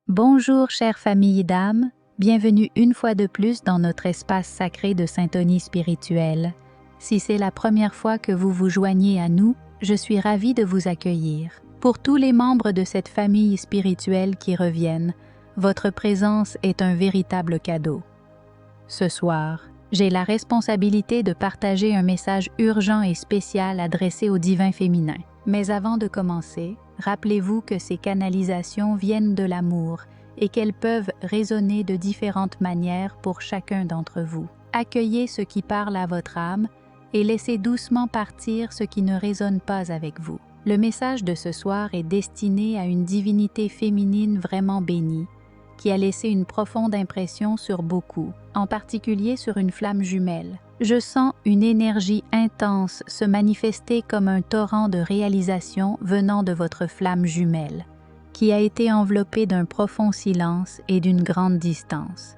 Bonjour chère famille d'âme, bienvenue une fois de plus dans notre espace sacré de syntonie spirituelle. Si c'est la première fois que vous vous joignez à nous, je suis ravie de vous accueillir. Pour tous les membres de cette famille spirituelle qui reviennent, votre présence est un véritable cadeau. Ce soir, j'ai la responsabilité de partager un message urgent et spécial adressé au divin féminin. Mais avant de commencer, rappelez-vous que ces canalisations viennent de l'amour et qu'elles peuvent résonner de différentes manières pour chacun d'entre vous. Accueillez ce qui parle à votre âme et laissez doucement partir ce qui ne résonne pas avec vous. Le message de ce soir est destiné à une divinité féminine vraiment bénie, qui a laissé une profonde impression sur beaucoup, en particulier sur une flamme jumelle. Je sens une énergie intense se manifester comme un torrent de réalisation venant de votre flamme jumelle, qui a été enveloppée d'un profond silence et d'une grande distance.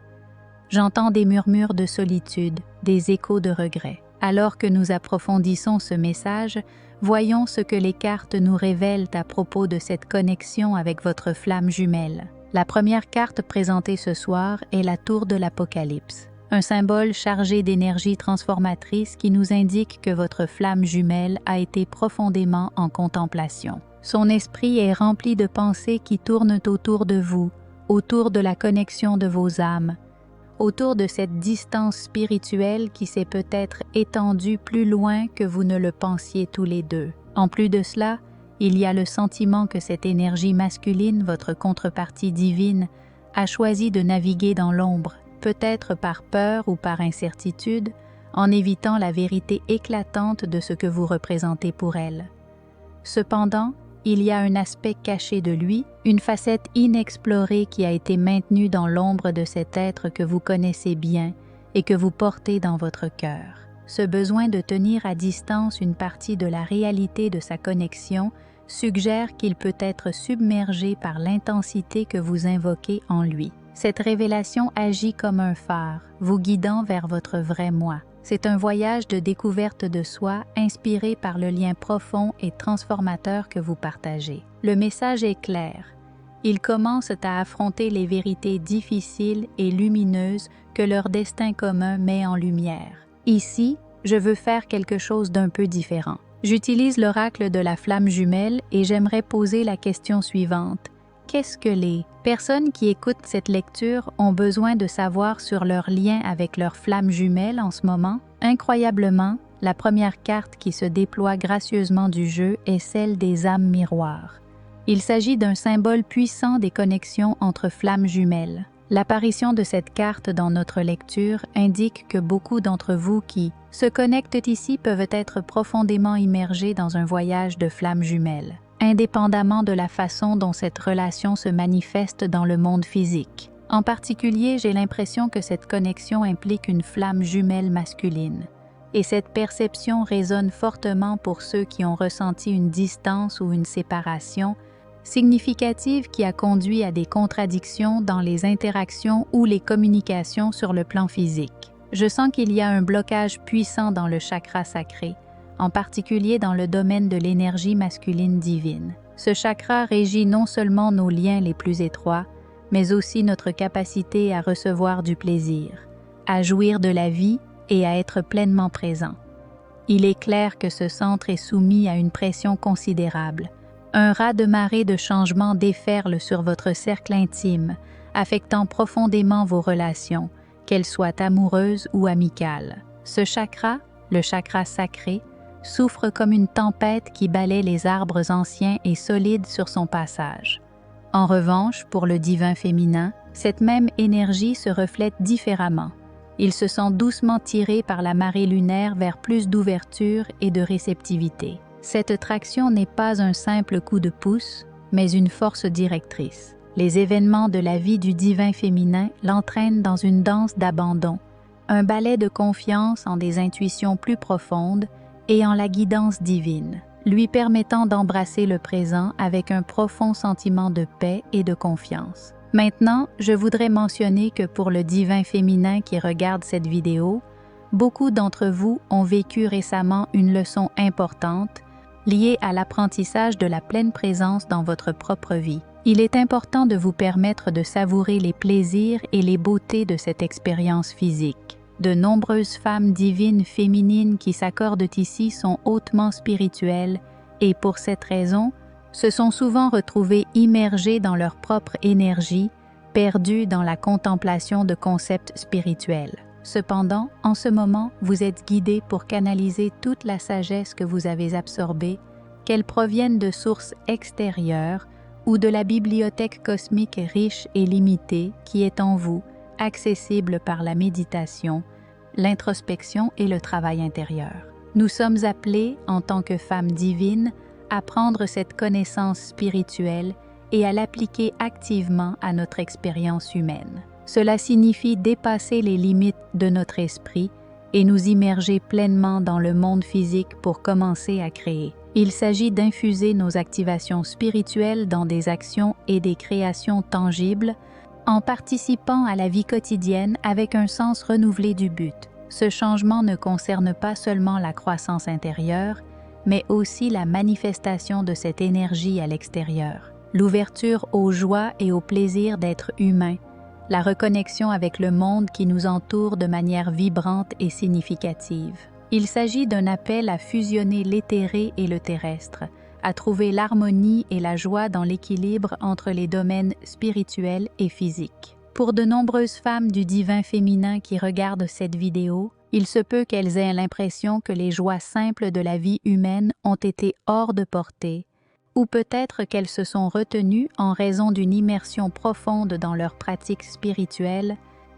J'entends des murmures de solitude, des échos de regret. Alors que nous approfondissons ce message, voyons ce que les cartes nous révèlent à propos de cette connexion avec votre flamme jumelle. La première carte présentée ce soir est la tour de l'Apocalypse, un symbole chargé d'énergie transformatrice qui nous indique que votre flamme jumelle a été profondément en contemplation. Son esprit est rempli de pensées qui tournent autour de vous, autour de la connexion de vos âmes, autour de cette distance spirituelle qui s'est peut-être étendue plus loin que vous ne le pensiez tous les deux. En plus de cela, il y a le sentiment que cette énergie masculine, votre contrepartie divine, a choisi de naviguer dans l'ombre, peut-être par peur ou par incertitude, en évitant la vérité éclatante de ce que vous représentez pour elle. Cependant, il y a un aspect caché de lui, une facette inexplorée qui a été maintenue dans l'ombre de cet être que vous connaissez bien et que vous portez dans votre cœur. Ce besoin de tenir à distance une partie de la réalité de sa connexion suggère qu'il peut être submergé par l'intensité que vous invoquez en lui. Cette révélation agit comme un phare, vous guidant vers votre vrai moi. C'est un voyage de découverte de soi inspiré par le lien profond et transformateur que vous partagez. Le message est clair. Ils commencent à affronter les vérités difficiles et lumineuses que leur destin commun met en lumière. Ici, je veux faire quelque chose d'un peu différent. J'utilise l'oracle de la flamme jumelle et j'aimerais poser la question suivante. Qu'est-ce que les personnes qui écoutent cette lecture ont besoin de savoir sur leur lien avec leur flamme jumelle en ce moment? Incroyablement, la première carte qui se déploie gracieusement du jeu est celle des âmes miroirs. Il s'agit d'un symbole puissant des connexions entre flammes jumelles. L'apparition de cette carte dans notre lecture indique que beaucoup d'entre vous qui se connectent ici peuvent être profondément immergés dans un voyage de flammes jumelles, indépendamment de la façon dont cette relation se manifeste dans le monde physique. En particulier, j'ai l'impression que cette connexion implique une flamme jumelle masculine, et cette perception résonne fortement pour ceux qui ont ressenti une distance ou une séparation significative qui a conduit à des contradictions dans les interactions ou les communications sur le plan physique. Je sens qu'il y a un blocage puissant dans le chakra sacré, en particulier dans le domaine de l'énergie masculine divine. Ce chakra régit non seulement nos liens les plus étroits, mais aussi notre capacité à recevoir du plaisir, à jouir de la vie et à être pleinement présent. Il est clair que ce centre est soumis à une pression considérable. Un raz-de-marée de changements déferle sur votre cercle intime, affectant profondément vos relations, qu'elles soient amoureuses ou amicales. Ce chakra, le chakra sacré, souffre comme une tempête qui balaie les arbres anciens et solides sur son passage. En revanche, pour le divin féminin, cette même énergie se reflète différemment. Il se sent doucement tiré par la marée lunaire vers plus d'ouverture et de réceptivité. Cette traction n'est pas un simple coup de pouce, mais une force directrice. Les événements de la vie du divin féminin l'entraînent dans une danse d'abandon, un ballet de confiance en des intuitions plus profondes et en la guidance divine, lui permettant d'embrasser le présent avec un profond sentiment de paix et de confiance. Maintenant, je voudrais mentionner que pour le divin féminin qui regarde cette vidéo, beaucoup d'entre vous ont vécu récemment une leçon importante liée à l'apprentissage de la pleine présence dans votre propre vie. Il est important de vous permettre de savourer les plaisirs et les beautés de cette expérience physique. De nombreuses femmes divines féminines qui s'accordent ici sont hautement spirituelles et pour cette raison, se sont souvent retrouvées immergées dans leur propre énergie, perdues dans la contemplation de concepts spirituels. Cependant, en ce moment, vous êtes guidés pour canaliser toute la sagesse que vous avez absorbée, qu'elle provienne de sources extérieures ou de la bibliothèque cosmique riche et limitée qui est en vous, accessible par la méditation, l'introspection et le travail intérieur. Nous sommes appelés, en tant que femmes divines, à prendre cette connaissance spirituelle et à l'appliquer activement à notre expérience humaine. Cela signifie dépasser les limites de notre esprit et nous immerger pleinement dans le monde physique pour commencer à créer. Il s'agit d'infuser nos activations spirituelles dans des actions et des créations tangibles en participant à la vie quotidienne avec un sens renouvelé du but. Ce changement ne concerne pas seulement la croissance intérieure, mais aussi la manifestation de cette énergie à l'extérieur. L'ouverture aux joies et au plaisir d'être humain, la reconnexion avec le monde qui nous entoure de manière vibrante et significative. Il s'agit d'un appel à fusionner l'éthéré et le terrestre, à trouver l'harmonie et la joie dans l'équilibre entre les domaines spirituels et physiques. Pour de nombreuses femmes du divin féminin qui regardent cette vidéo, il se peut qu'elles aient l'impression que les joies simples de la vie humaine ont été hors de portée, ou peut-être qu'elles se sont retenues en raison d'une immersion profonde dans leurs pratiques spirituelles,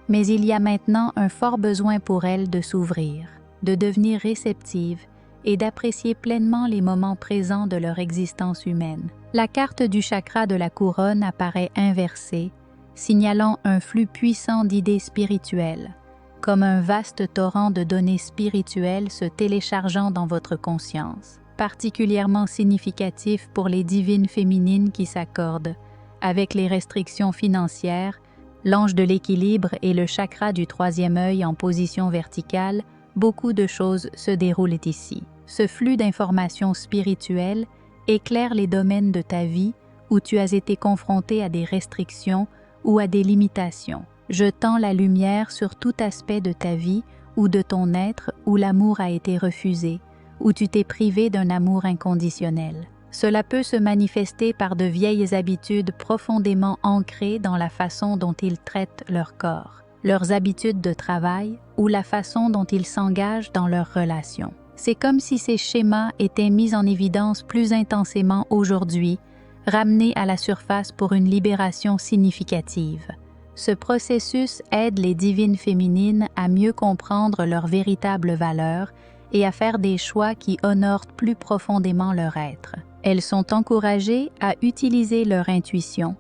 mais il y a maintenant un fort besoin pour elles de s'ouvrir, de devenir réceptives et d'apprécier pleinement les moments présents de leur existence humaine. La carte du chakra de la couronne apparaît inversée, signalant un flux puissant d'idées spirituelles, comme un vaste torrent de données spirituelles se téléchargeant dans votre conscience, particulièrement significatif pour les divines féminines qui s'accordent, avec les restrictions financières, l'ange de l'équilibre et le chakra du troisième œil en position verticale, beaucoup de choses se déroulent ici. Ce flux d'informations spirituelles éclaire les domaines de ta vie où tu as été confronté à des restrictions ou à des limitations, jetant la lumière sur tout aspect de ta vie ou de ton être où l'amour a été refusé, où tu t'es privé d'un amour inconditionnel. Cela peut se manifester par de vieilles habitudes profondément ancrées dans la façon dont ils traitent leur corps, leurs habitudes de travail ou la façon dont ils s'engagent dans leurs relations. C'est comme si ces schémas étaient mis en évidence plus intensément aujourd'hui, ramenés à la surface pour une libération significative. Ce processus aide les divines féminines à mieux comprendre leurs véritables valeurs et à faire des choix qui honorent plus profondément leur être. Elles sont encouragées à utiliser leur intuition,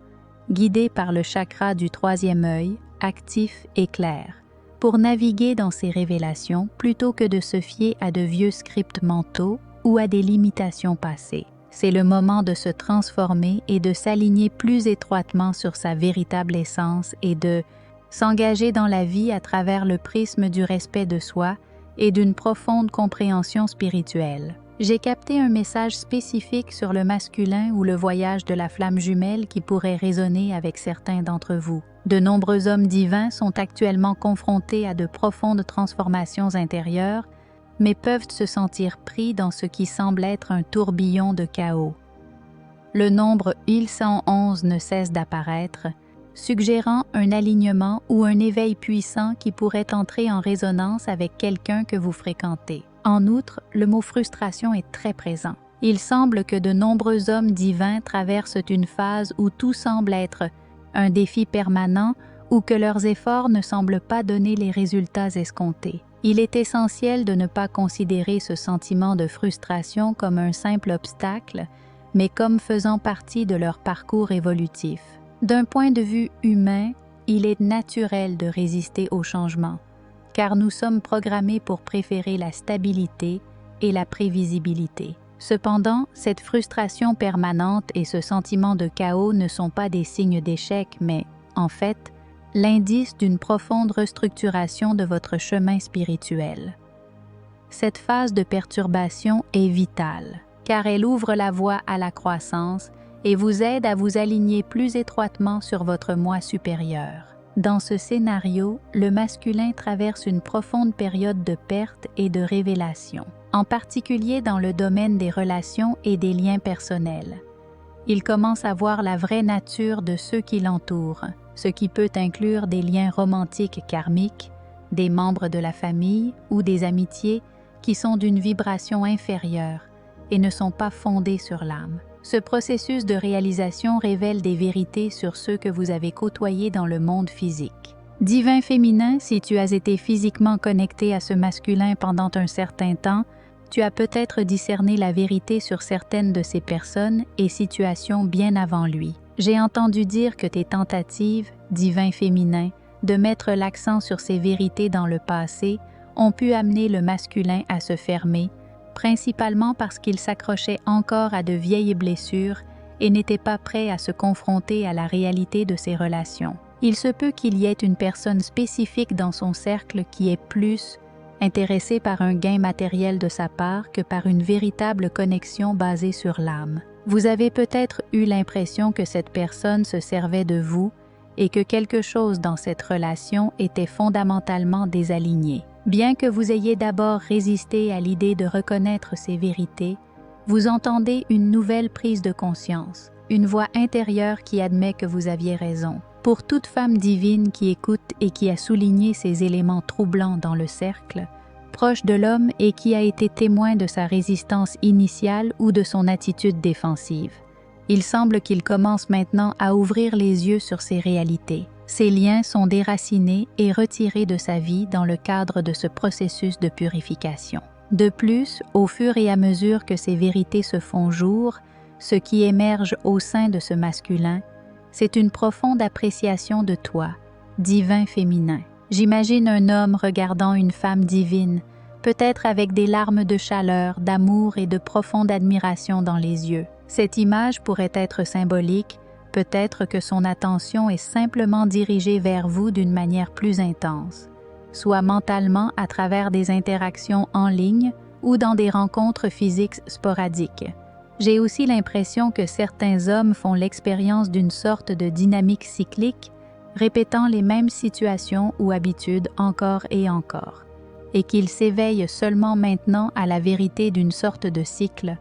guidées par le chakra du troisième œil, actif et clair, pour naviguer dans ces révélations plutôt que de se fier à de vieux scripts mentaux ou à des limitations passées. C'est le moment de se transformer et de s'aligner plus étroitement sur sa véritable essence et de s'engager dans la vie à travers le prisme du respect de soi et d'une profonde compréhension spirituelle. J'ai capté un message spécifique sur le masculin ou le voyage de la flamme jumelle qui pourrait résonner avec certains d'entre vous. De nombreux hommes divins sont actuellement confrontés à de profondes transformations intérieures, mais peuvent se sentir pris dans ce qui semble être un tourbillon de chaos. Le nombre 1111 ne cesse d'apparaître, suggérant un alignement ou un éveil puissant qui pourrait entrer en résonance avec quelqu'un que vous fréquentez. En outre, le mot frustration est très présent. Il semble que de nombreux hommes divins traversent une phase où tout semble être un défi permanent ou que leurs efforts ne semblent pas donner les résultats escomptés. Il est essentiel de ne pas considérer ce sentiment de frustration comme un simple obstacle, mais comme faisant partie de leur parcours évolutif. D'un point de vue humain, il est naturel de résister au changement, car nous sommes programmés pour préférer la stabilité et la prévisibilité. Cependant, cette frustration permanente et ce sentiment de chaos ne sont pas des signes d'échec, mais, en fait, l'indice d'une profonde restructuration de votre chemin spirituel. Cette phase de perturbation est vitale, car elle ouvre la voie à la croissance et vous aide à vous aligner plus étroitement sur votre moi supérieur. Dans ce scénario, le masculin traverse une profonde période de perte et de révélation, en particulier dans le domaine des relations et des liens personnels. Il commence à voir la vraie nature de ceux qui l'entourent, ce qui peut inclure des liens romantiques karmiques, des membres de la famille ou des amitiés qui sont d'une vibration inférieure et ne sont pas fondés sur l'âme. Ce processus de réalisation révèle des vérités sur ceux que vous avez côtoyés dans le monde physique. Divin féminin, si tu as été physiquement connecté à ce masculin pendant un certain temps, tu as peut-être discerné la vérité sur certaines de ces personnes et situations bien avant lui. J'ai entendu dire que tes tentatives, divin féminin, de mettre l'accent sur ces vérités dans le passé ont pu amener le masculin à se fermer, principalement parce qu'il s'accrochait encore à de vieilles blessures et n'était pas prêt à se confronter à la réalité de ses relations. Il se peut qu'il y ait une personne spécifique dans son cercle qui est plus intéressée par un gain matériel de sa part que par une véritable connexion basée sur l'âme. Vous avez peut-être eu l'impression que cette personne se servait de vous et que quelque chose dans cette relation était fondamentalement désaligné. Bien que vous ayez d'abord résisté à l'idée de reconnaître ces vérités, vous entendez une nouvelle prise de conscience, une voix intérieure qui admet que vous aviez raison. Pour toute femme divine qui écoute et qui a souligné ces éléments troublants dans le cercle, proche de l'homme et qui a été témoin de sa résistance initiale ou de son attitude défensive, il semble qu'il commence maintenant à ouvrir les yeux sur ces réalités. Ces liens sont déracinés et retirés de sa vie dans le cadre de ce processus de purification. De plus, au fur et à mesure que ces vérités se font jour, ce qui émerge au sein de ce masculin, c'est une profonde appréciation de toi, divin féminin. J'imagine un homme regardant une femme divine, peut-être avec des larmes de chaleur, d'amour et de profonde admiration dans les yeux. Cette image pourrait être symbolique, peut-être que son attention est simplement dirigée vers vous d'une manière plus intense, soit mentalement à travers des interactions en ligne ou dans des rencontres physiques sporadiques. J'ai aussi l'impression que certains hommes font l'expérience d'une sorte de dynamique cyclique, répétant les mêmes situations ou habitudes encore et encore, et qu'ils s'éveillent seulement maintenant à la vérité d'une sorte de cycle,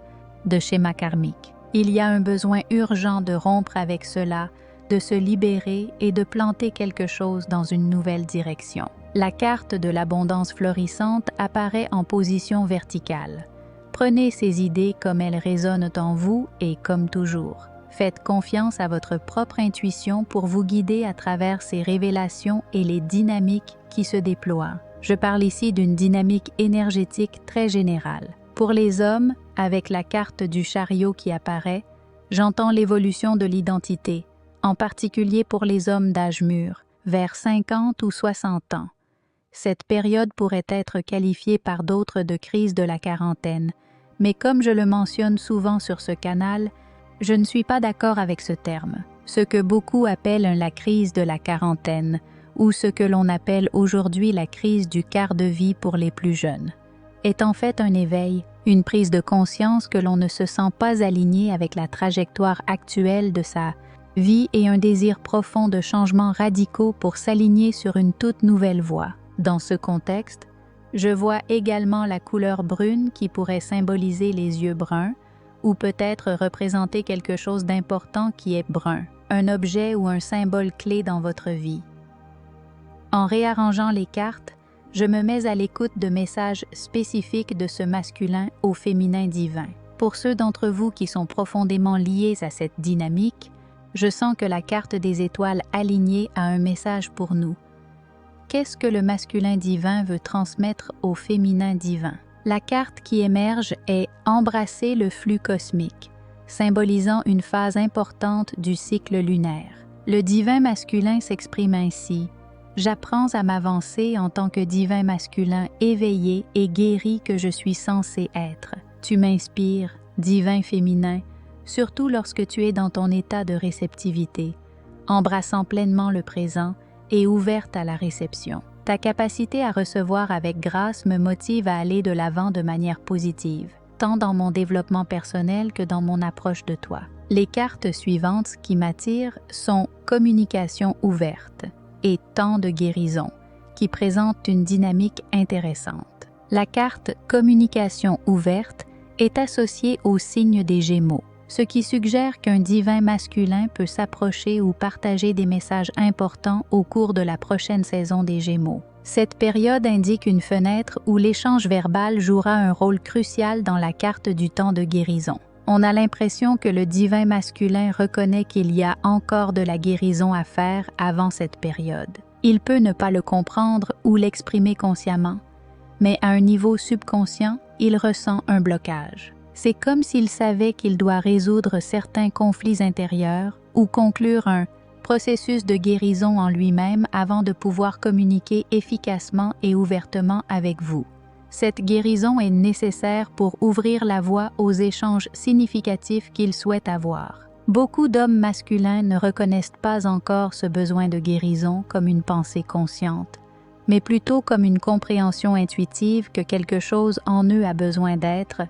de schéma karmique. Il y a un besoin urgent de rompre avec cela, de se libérer et de planter quelque chose dans une nouvelle direction. La carte de l'abondance florissante apparaît en position verticale. Prenez ces idées comme elles résonnent en vous et comme toujours. Faites confiance à votre propre intuition pour vous guider à travers ces révélations et les dynamiques qui se déploient. Je parle ici d'une dynamique énergétique très générale. Pour les hommes, avec la carte du chariot qui apparaît, j'entends l'évolution de l'identité, en particulier pour les hommes d'âge mûr, vers 50 ou 60 ans. Cette période pourrait être qualifiée par d'autres de crise de la quarantaine, mais comme je le mentionne souvent sur ce canal, je ne suis pas d'accord avec ce terme. Ce que beaucoup appellent la crise de la quarantaine, ou ce que l'on appelle aujourd'hui la crise du quart de vie pour les plus jeunes, est en fait un éveil, une prise de conscience que l'on ne se sent pas aligné avec la trajectoire actuelle de sa vie et un désir profond de changements radicaux pour s'aligner sur une toute nouvelle voie. Dans ce contexte, je vois également la couleur brune qui pourrait symboliser les yeux bruns ou peut-être représenter quelque chose d'important qui est brun, un objet ou un symbole clé dans votre vie. En réarrangeant les cartes, je me mets à l'écoute de messages spécifiques de ce masculin au féminin divin. Pour ceux d'entre vous qui sont profondément liés à cette dynamique, je sens que la carte des étoiles alignée a un message pour nous. Qu'est-ce que le masculin divin veut transmettre au féminin divin? La carte qui émerge est « Embrasser le flux cosmique », symbolisant une phase importante du cycle lunaire. Le divin masculin s'exprime ainsi: « J'apprends à m'avancer en tant que divin masculin éveillé et guéri que je suis censé être. Tu m'inspires, divin féminin, surtout lorsque tu es dans ton état de réceptivité, embrassant pleinement le présent et ouverte à la réception. Ta capacité à recevoir avec grâce me motive à aller de l'avant de manière positive, tant dans mon développement personnel que dans mon approche de toi. Les cartes suivantes qui m'attirent sont Communication ouverte et Temps de guérison, qui présentent une dynamique intéressante. La carte Communication ouverte est associée au signe des Gémeaux, ce qui suggère qu'un divin masculin peut s'approcher ou partager des messages importants au cours de la prochaine saison des Gémeaux. Cette période indique une fenêtre où l'échange verbal jouera un rôle crucial dans la carte du temps de guérison. On a l'impression que le divin masculin reconnaît qu'il y a encore de la guérison à faire avant cette période. Il peut ne pas le comprendre ou l'exprimer consciemment, mais à un niveau subconscient, il ressent un blocage. C'est comme s'il savait qu'il doit résoudre certains conflits intérieurs ou conclure un processus de guérison en lui-même avant de pouvoir communiquer efficacement et ouvertement avec vous. Cette guérison est nécessaire pour ouvrir la voie aux échanges significatifs qu'il souhaite avoir. Beaucoup d'hommes masculins ne reconnaissent pas encore ce besoin de guérison comme une pensée consciente, mais plutôt comme une compréhension intuitive que quelque chose en eux a besoin d'être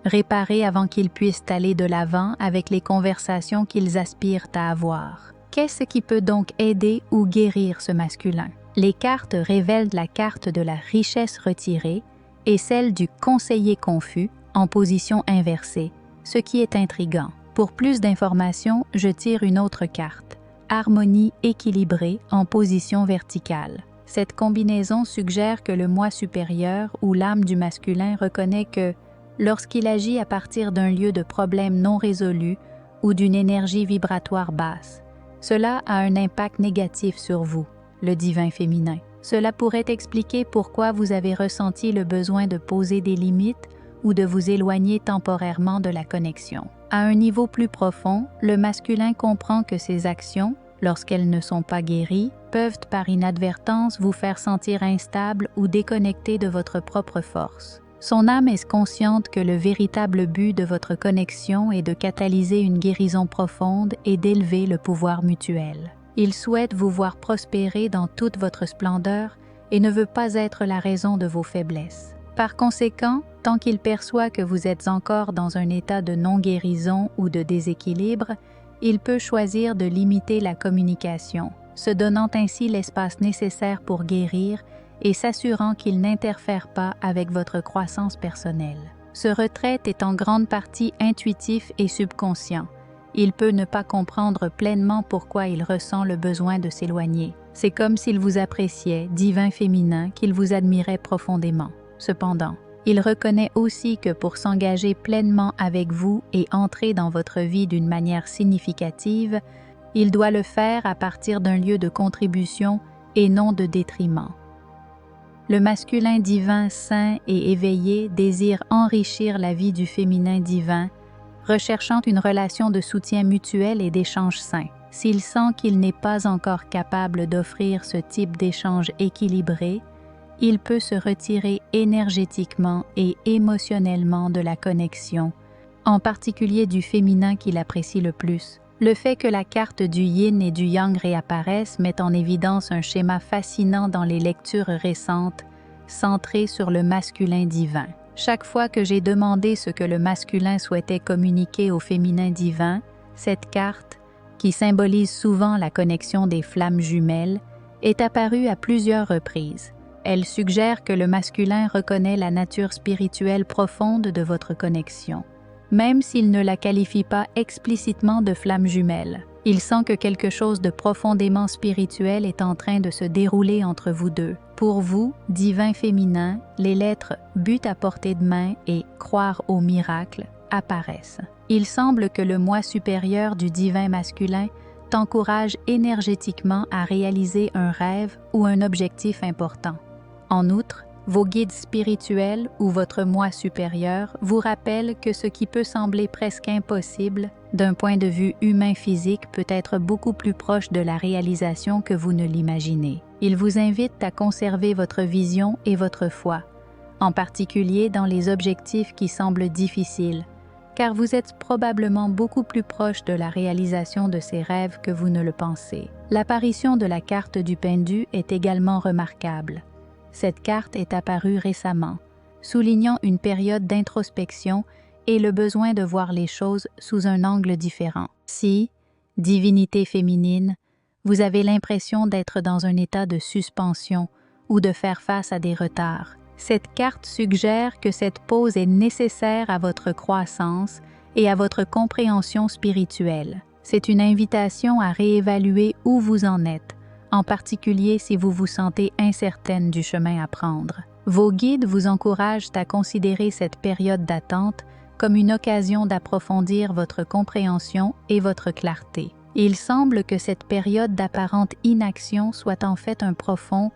réparé avant qu'ils puissent aller de l'avant avec les conversations qu'ils aspirent à avoir. Qu'est-ce qui peut donc aider ou guérir ce masculin? Les cartes révèlent la carte de la richesse retirée et celle du conseiller confus en position inversée, ce qui est intriguant. Pour plus d'informations, je tire une autre carte, harmonie équilibrée en position verticale. Cette combinaison suggère que le moi supérieur ou l'âme du masculin reconnaît que, lorsqu'il agit à partir d'un lieu de problème non résolu ou d'une énergie vibratoire basse, cela a un impact négatif sur vous, le divin féminin. Cela pourrait expliquer pourquoi vous avez ressenti le besoin de poser des limites ou de vous éloigner temporairement de la connexion. À un niveau plus profond, le masculin comprend que ses actions, lorsqu'elles ne sont pas guéries, peuvent par inadvertance vous faire sentir instable ou déconnecté de votre propre force. Son âme est consciente que le véritable but de votre connexion est de catalyser une guérison profonde et d'élever le pouvoir mutuel. Il souhaite vous voir prospérer dans toute votre splendeur et ne veut pas être la raison de vos faiblesses. Par conséquent, tant qu'il perçoit que vous êtes encore dans un état de non-guérison ou de déséquilibre, il peut choisir de limiter la communication, se donnant ainsi l'espace nécessaire pour guérir et s'assurant qu'il n'interfère pas avec votre croissance personnelle. Ce retrait est en grande partie intuitif et subconscient. Il peut ne pas comprendre pleinement pourquoi il ressent le besoin de s'éloigner. C'est comme s'il vous appréciait, divin féminin, qu'il vous admirait profondément. Cependant, il reconnaît aussi que pour s'engager pleinement avec vous et entrer dans votre vie d'une manière significative, il doit le faire à partir d'un lieu de contribution et non de détriment. Le masculin divin saint et éveillé désire enrichir la vie du féminin divin, recherchant une relation de soutien mutuel et d'échange sain. S'il sent qu'il n'est pas encore capable d'offrir ce type d'échange équilibré, il peut se retirer énergétiquement et émotionnellement de la connexion, en particulier du féminin qu'il apprécie le plus. Le fait que la carte du yin et du yang réapparaisse met en évidence un schéma fascinant dans les lectures récentes, centré sur le masculin divin. Chaque fois que j'ai demandé ce que le masculin souhaitait communiquer au féminin divin, cette carte, qui symbolise souvent la connexion des flammes jumelles, est apparue à plusieurs reprises. Elle suggère que le masculin reconnaît la nature spirituelle profonde de votre connexion, même s'il ne la qualifie pas explicitement de flamme jumelle. Il sent que quelque chose de profondément spirituel est en train de se dérouler entre vous deux. Pour vous, divin féminin, les lettres « but à portée de main » et « croire au miracle » apparaissent. Il semble que le moi supérieur du divin masculin t'encourage énergétiquement à réaliser un rêve ou un objectif important. En outre, vos guides spirituels ou votre moi supérieur vous rappellent que ce qui peut sembler presque impossible d'un point de vue humain-physique peut être beaucoup plus proche de la réalisation que vous ne l'imaginez. Ils vous invitent à conserver votre vision et votre foi, en particulier dans les objectifs qui semblent difficiles, car vous êtes probablement beaucoup plus proche de la réalisation de ces rêves que vous ne le pensez. L'apparition de la carte du pendu est également remarquable. Cette carte est apparue récemment, soulignant une période d'introspection et le besoin de voir les choses sous un angle différent. Si, divinité féminine, vous avez l'impression d'être dans un état de suspension ou de faire face à des retards, cette carte suggère que cette pause est nécessaire à votre croissance et à votre compréhension spirituelle. C'est une invitation à réévaluer où vous en êtes, en particulier si vous vous sentez incertaine du chemin à prendre. Vos guides vous encouragent à considérer cette période d'attente comme une occasion d'approfondir votre compréhension et votre clarté. Il semble que cette période d'apparente inaction soit en fait un profond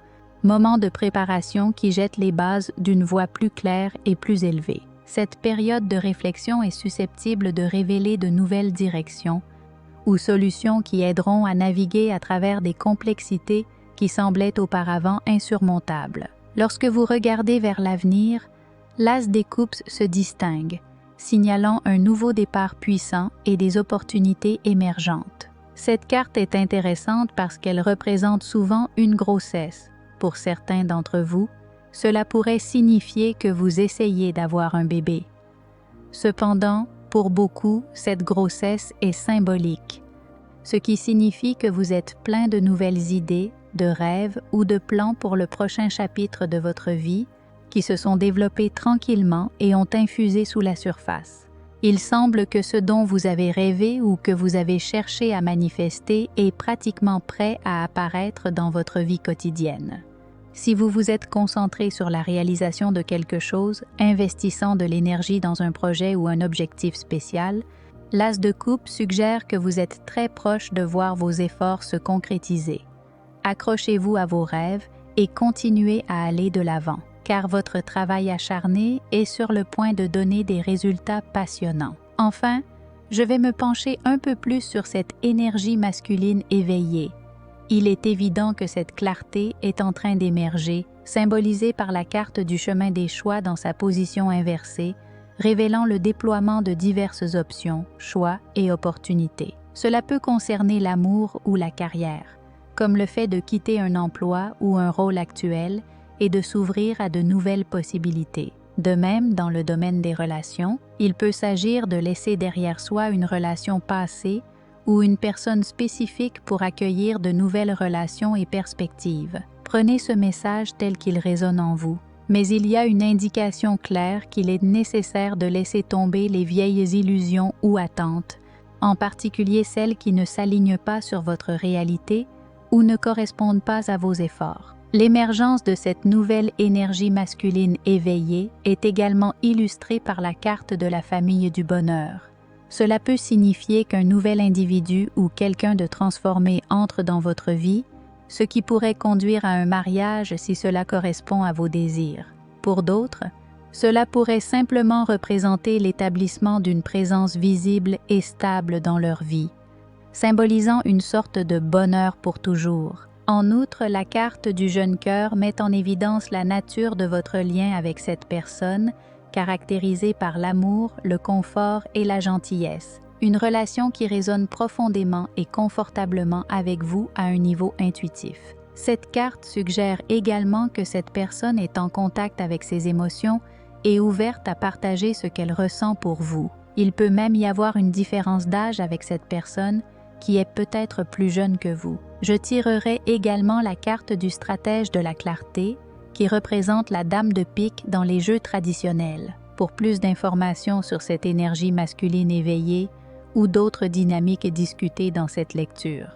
moment de préparation qui jette les bases d'une voie plus claire et plus élevée. Cette période de réflexion est susceptible de révéler de nouvelles directions ou solutions qui aideront à naviguer à travers des complexités qui semblaient auparavant insurmontables. Lorsque vous regardez vers l'avenir, l'as des coupes se distingue, signalant un nouveau départ puissant et des opportunités émergentes. Cette carte est intéressante parce qu'elle représente souvent une grossesse. Pour certains d'entre vous, cela pourrait signifier que vous essayez d'avoir un bébé. Cependant, pour beaucoup, cette grossesse est symbolique, ce qui signifie que vous êtes plein de nouvelles idées, de rêves ou de plans pour le prochain chapitre de votre vie qui se sont développés tranquillement et ont infusé sous la surface. Il semble que ce dont vous avez rêvé ou que vous avez cherché à manifester est pratiquement prêt à apparaître dans votre vie quotidienne. Si vous vous êtes concentré sur la réalisation de quelque chose, investissant de l'énergie dans un projet ou un objectif spécial, l'as de coupe suggère que vous êtes très proche de voir vos efforts se concrétiser. Accrochez-vous à vos rêves et continuez à aller de l'avant, car votre travail acharné est sur le point de donner des résultats passionnants. Enfin, je vais me pencher un peu plus sur cette énergie masculine éveillée. Il est évident que cette clarté est en train d'émerger, symbolisée par la carte du chemin des choix dans sa position inversée, révélant le déploiement de diverses options, choix et opportunités. Cela peut concerner l'amour ou la carrière, comme le fait de quitter un emploi ou un rôle actuel et de s'ouvrir à de nouvelles possibilités. De même, dans le domaine des relations, il peut s'agir de laisser derrière soi une relation passée ou une personne spécifique pour accueillir de nouvelles relations et perspectives. Prenez ce message tel qu'il résonne en vous, mais il y a une indication claire qu'il est nécessaire de laisser tomber les vieilles illusions ou attentes, en particulier celles qui ne s'alignent pas sur votre réalité ou ne correspondent pas à vos efforts. L'émergence de cette nouvelle énergie masculine éveillée est également illustrée par la carte de la famille du bonheur. Cela peut signifier qu'un nouvel individu ou quelqu'un de transformé entre dans votre vie, ce qui pourrait conduire à un mariage si cela correspond à vos désirs. Pour d'autres, cela pourrait simplement représenter l'établissement d'une présence visible et stable dans leur vie, symbolisant une sorte de bonheur pour toujours. En outre, la carte du jeune cœur met en évidence la nature de votre lien avec cette personne, caractérisée par l'amour, le confort et la gentillesse. Une relation qui résonne profondément et confortablement avec vous à un niveau intuitif. Cette carte suggère également que cette personne est en contact avec ses émotions et ouverte à partager ce qu'elle ressent pour vous. Il peut même y avoir une différence d'âge avec cette personne qui est peut-être plus jeune que vous. Je tirerai également la carte du stratège de la clarté, qui représente la dame de pique dans les jeux traditionnels. Pour plus d'informations sur cette énergie masculine éveillée ou d'autres dynamiques discutées dans cette lecture.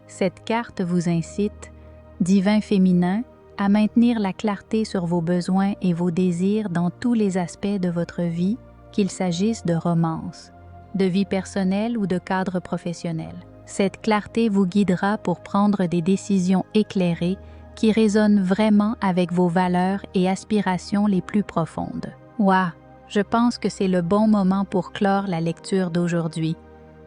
Cette carte vous incite, divin féminin, à maintenir la clarté sur vos besoins et vos désirs dans tous les aspects de votre vie, qu'il s'agisse de romance, de vie personnelle ou de cadre professionnel. Cette clarté vous guidera pour prendre des décisions éclairées qui résonnent vraiment avec vos valeurs et aspirations les plus profondes. Waouh! Je pense que c'est le bon moment pour clore la lecture d'aujourd'hui.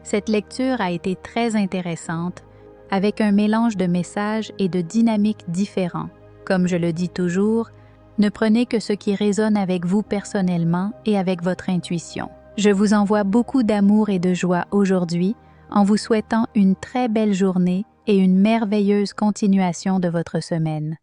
Cette lecture a été très intéressante, avec un mélange de messages et de dynamiques différents. Comme je le dis toujours, ne prenez que ce qui résonne avec vous personnellement et avec votre intuition. Je vous envoie beaucoup d'amour et de joie aujourd'hui, en vous souhaitant une très belle journée et une merveilleuse continuation de votre semaine.